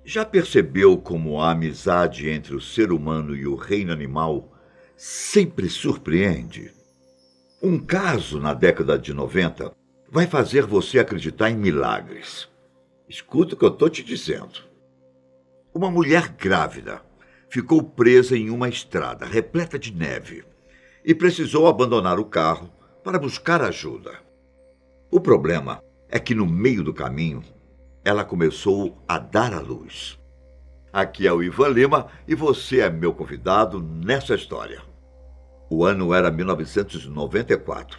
Já percebeu como a amizade entre o ser humano e o reino animal sempre surpreende? Um caso na década de 90 vai fazer você acreditar em milagres. Escuta o que eu estou te dizendo. Uma mulher grávida ficou presa em uma estrada repleta de neve e precisou abandonar o carro para buscar ajuda. O problema é que no meio do caminho ela começou a dar à luz. Aqui é o Ivan Lima e você é meu convidado nessa história. O ano era 1994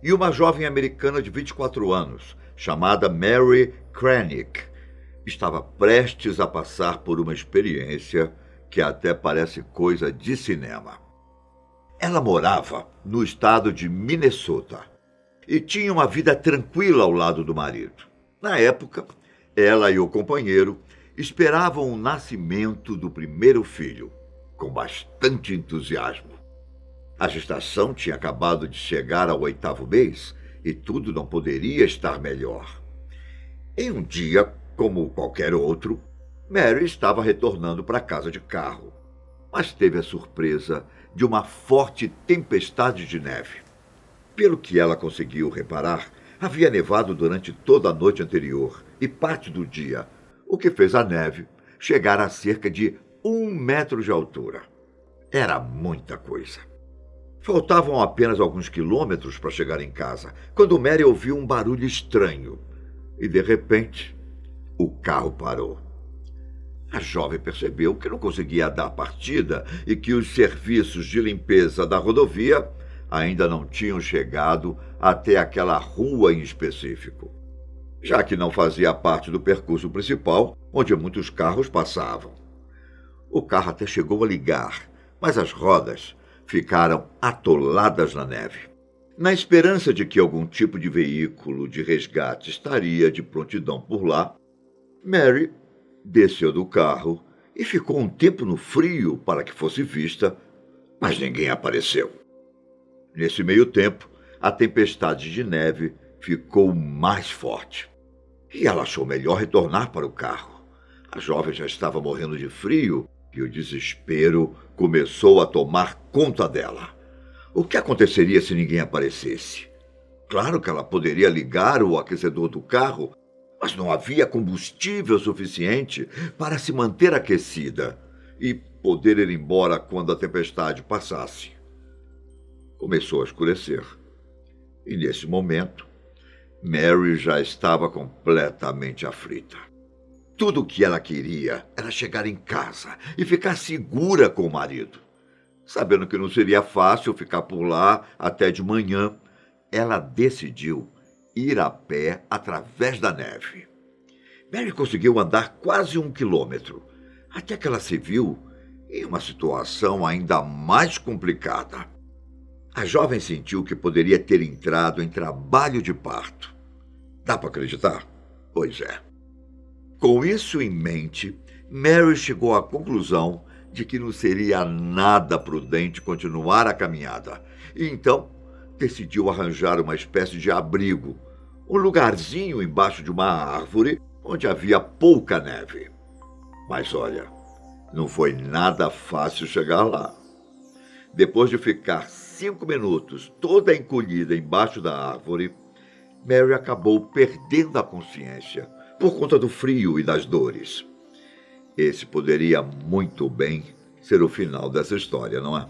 e uma jovem americana de 24 anos, chamada Mary Kranick, estava prestes a passar por uma experiência que até parece coisa de cinema. Ela morava no estado de Minnesota e tinha uma vida tranquila ao lado do marido. Na época, ela e o companheiro esperavam o nascimento do primeiro filho, com bastante entusiasmo. A gestação tinha acabado de chegar ao 8º mês e tudo não poderia estar melhor. Em um dia, como qualquer outro, Mary estava retornando para casa de carro, mas teve a surpresa de uma forte tempestade de neve. Pelo que ela conseguiu reparar, havia nevado durante toda a noite anterior e parte do dia, o que fez a neve chegar a cerca de 1 metro de altura. Era muita coisa. Faltavam apenas alguns quilômetros para chegar em casa, quando Mary ouviu um barulho estranho e, de repente, o carro parou. A jovem percebeu que não conseguia dar partida e que os serviços de limpeza da rodovia ainda não tinham chegado até aquela rua em específico, já que não fazia parte do percurso principal, onde muitos carros passavam. O carro até chegou a ligar, mas as rodas ficaram atoladas na neve. Na esperança de que algum tipo de veículo de resgate estaria de prontidão por lá, Mary desceu do carro e ficou um tempo no frio para que fosse vista, mas ninguém apareceu. Nesse meio tempo, a tempestade de neve ficou mais forte e ela achou melhor retornar para o carro. A jovem já estava morrendo de frio e o desespero começou a tomar conta dela. O que aconteceria se ninguém aparecesse? Claro que ela poderia ligar o aquecedor do carro, mas não havia combustível suficiente para se manter aquecida e poder ir embora quando a tempestade passasse. Começou a escurecer e, nesse momento, Mary já estava completamente aflita. Tudo o que ela queria era chegar em casa e ficar segura com o marido. Sabendo que não seria fácil ficar por lá até de manhã, ela decidiu ir a pé através da neve. Mary conseguiu andar quase 1 quilômetro, até que ela se viu em uma situação ainda mais complicada. A jovem sentiu que poderia ter entrado em trabalho de parto. Dá para acreditar? Pois é. Com isso em mente, Mary chegou à conclusão de que não seria nada prudente continuar a caminhada. E então, decidiu arranjar uma espécie de abrigo, um lugarzinho embaixo de uma árvore onde havia pouca neve. Mas olha, não foi nada fácil chegar lá. Depois de ficar 5 minutos toda encolhida embaixo da árvore, Mary acabou perdendo a consciência por conta do frio e das dores. Esse poderia muito bem ser o final dessa história, não é?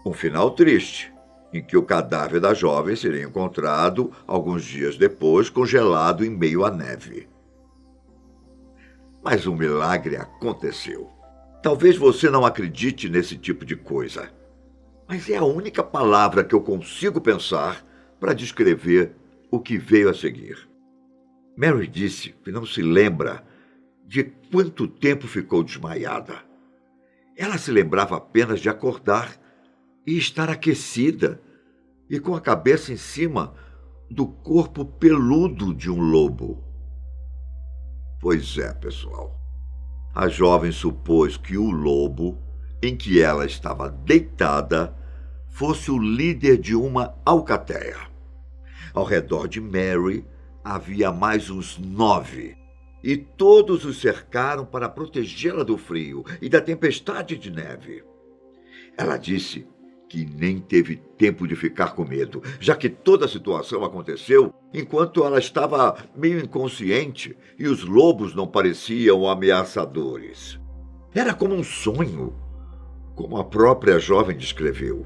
Um final triste, em que o cadáver da jovem seria encontrado alguns dias depois, congelado em meio à neve. Mas um milagre aconteceu. Talvez você não acredite nesse tipo de coisa, mas é a única palavra que eu consigo pensar para descrever o que veio a seguir. Mary disse que não se lembra de quanto tempo ficou desmaiada. Ela se lembrava apenas de acordar e estar aquecida e com a cabeça em cima do corpo peludo de um lobo. Pois é, pessoal. A jovem supôs que o lobo, em que ela estava deitada, fosse o líder de uma alcateia. Ao redor de Mary havia mais uns 9, e todos os cercaram para protegê-la do frio e da tempestade de neve. Ela disse que nem teve tempo de ficar com medo, já que toda a situação aconteceu enquanto ela estava meio inconsciente e os lobos não pareciam ameaçadores. Era como um sonho, como a própria jovem descreveu.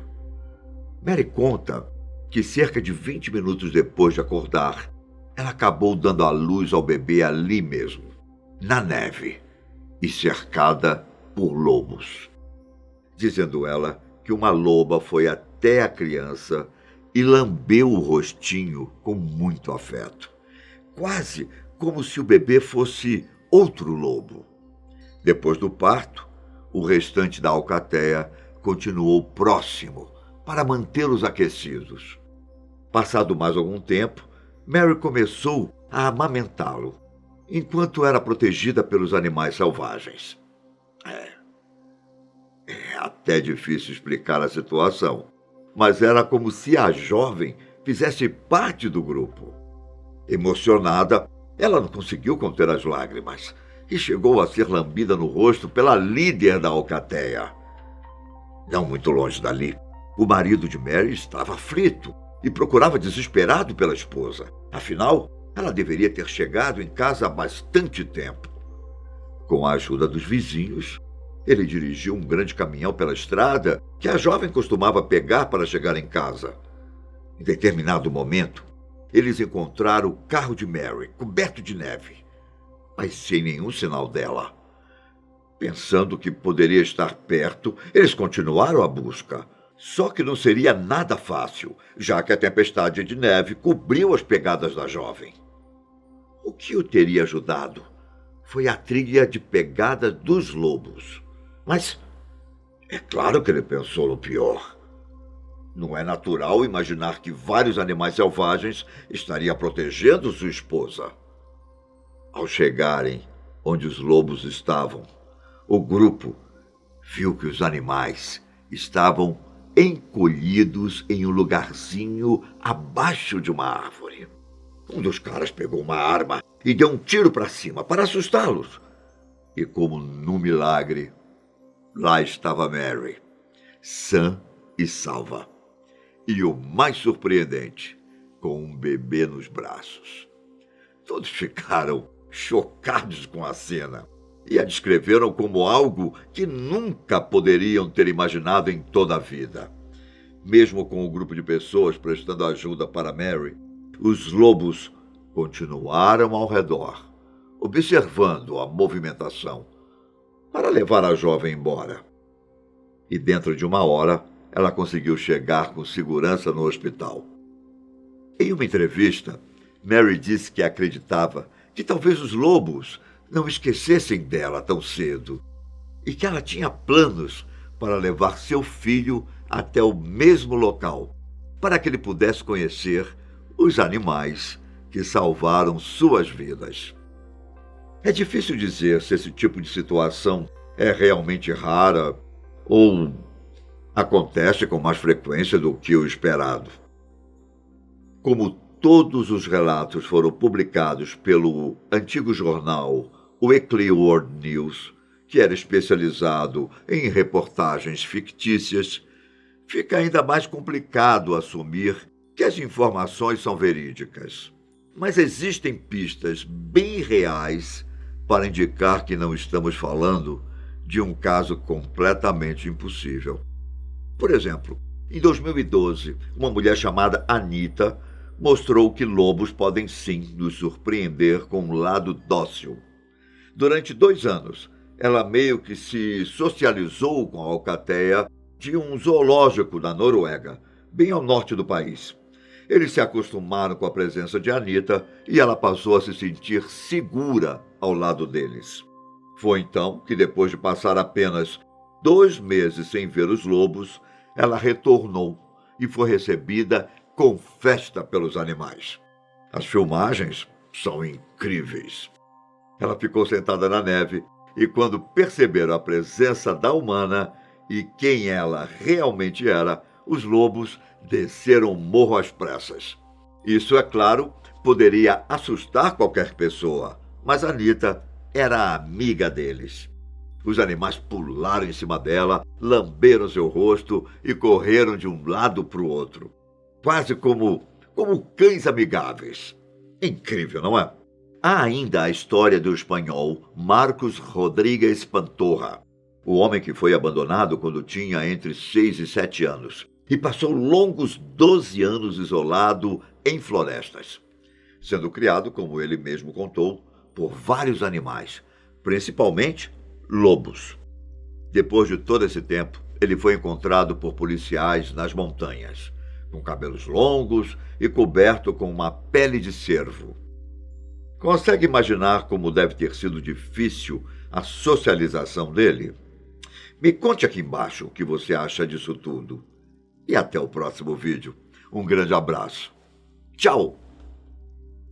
Mary conta que cerca de 20 minutos depois de acordar, ela acabou dando à luz ao bebê ali mesmo, na neve, e cercada por lobos. Dizendo ela que uma loba foi até a criança e lambeu o rostinho com muito afeto, quase como se o bebê fosse outro lobo. Depois do parto, o restante da alcateia continuou próximo para mantê-los aquecidos. Passado mais algum tempo, Mary começou a amamentá-lo, enquanto era protegida pelos animais selvagens. É até difícil explicar a situação, mas era como se a jovem fizesse parte do grupo. Emocionada, ela não conseguiu conter as lágrimas e chegou a ser lambida no rosto pela líder da alcateia. Não muito longe dali, o marido de Mary estava aflito e procurava desesperado pela esposa. Afinal, ela deveria ter chegado em casa há bastante tempo. Com a ajuda dos vizinhos, ele dirigiu um grande caminhão pela estrada que a jovem costumava pegar para chegar em casa. Em determinado momento, eles encontraram o carro de Mary, coberto de neve, mas sem nenhum sinal dela. Pensando que poderia estar perto, eles continuaram a busca. Só que não seria nada fácil, já que a tempestade de neve cobriu as pegadas da jovem. O que o teria ajudado foi a trilha de pegadas dos lobos. Mas é claro que ele pensou no pior. Não é natural imaginar que vários animais selvagens estariam protegendo sua esposa. Ao chegarem onde os lobos estavam, o grupo viu que os animais estavam encolhidos em um lugarzinho abaixo de uma árvore. Um dos caras pegou uma arma e deu um tiro para cima para assustá-los. E como num milagre, lá estava Mary, sã e salva. E o mais surpreendente, com um bebê nos braços. Todos ficaram chocados com a cena e a descreveram como algo que nunca poderiam ter imaginado em toda a vida. Mesmo com o grupo de pessoas prestando ajuda para Mary, os lobos continuaram ao redor, observando a movimentação, para levar a jovem embora. E dentro de 1 hora, ela conseguiu chegar com segurança no hospital. Em uma entrevista, Mary disse que acreditava que talvez os lobos não esquecessem dela tão cedo e que ela tinha planos para levar seu filho até o mesmo local, para que ele pudesse conhecer os animais que salvaram suas vidas. É difícil dizer se esse tipo de situação é realmente rara ou acontece com mais frequência do que o esperado. Como todos os relatos foram publicados pelo antigo jornal Weekly World News, que era especializado em reportagens fictícias, fica ainda mais complicado assumir que as informações são verídicas. Mas existem pistas bem reais para indicar que não estamos falando de um caso completamente impossível. Por exemplo, em 2012, uma mulher chamada Anita mostrou que lobos podem sim nos surpreender com um lado dócil. Durante 2 anos, ela meio que se socializou com a alcateia de um zoológico da Noruega, bem ao norte do país. Eles se acostumaram com a presença de Anita e ela passou a se sentir segura ao lado deles. Foi então que, depois de passar apenas 2 meses sem ver os lobos, ela retornou e foi recebida com festa pelos animais. As filmagens são incríveis. Ela ficou sentada na neve e, quando perceberam a presença da humana e quem ela realmente era, os lobos desceram o morro às pressas. Isso, é claro, poderia assustar qualquer pessoa, mas Anita era amiga deles. Os animais pularam em cima dela, lamberam seu rosto e correram de um lado para o outro, quase como cães amigáveis. Incrível, não é? Há ainda a história do espanhol Marcos Rodrigues Pantorra, o homem que foi abandonado quando tinha entre 6 e 7 anos e passou longos 12 anos isolado em florestas, sendo criado, como ele mesmo contou, por vários animais, principalmente lobos. Depois de todo esse tempo, ele foi encontrado por policiais nas montanhas, com cabelos longos e coberto com uma pele de cervo. Consegue imaginar como deve ter sido difícil a socialização dele? Me conte aqui embaixo o que você acha disso tudo. E até o próximo vídeo. Um grande abraço. Tchau!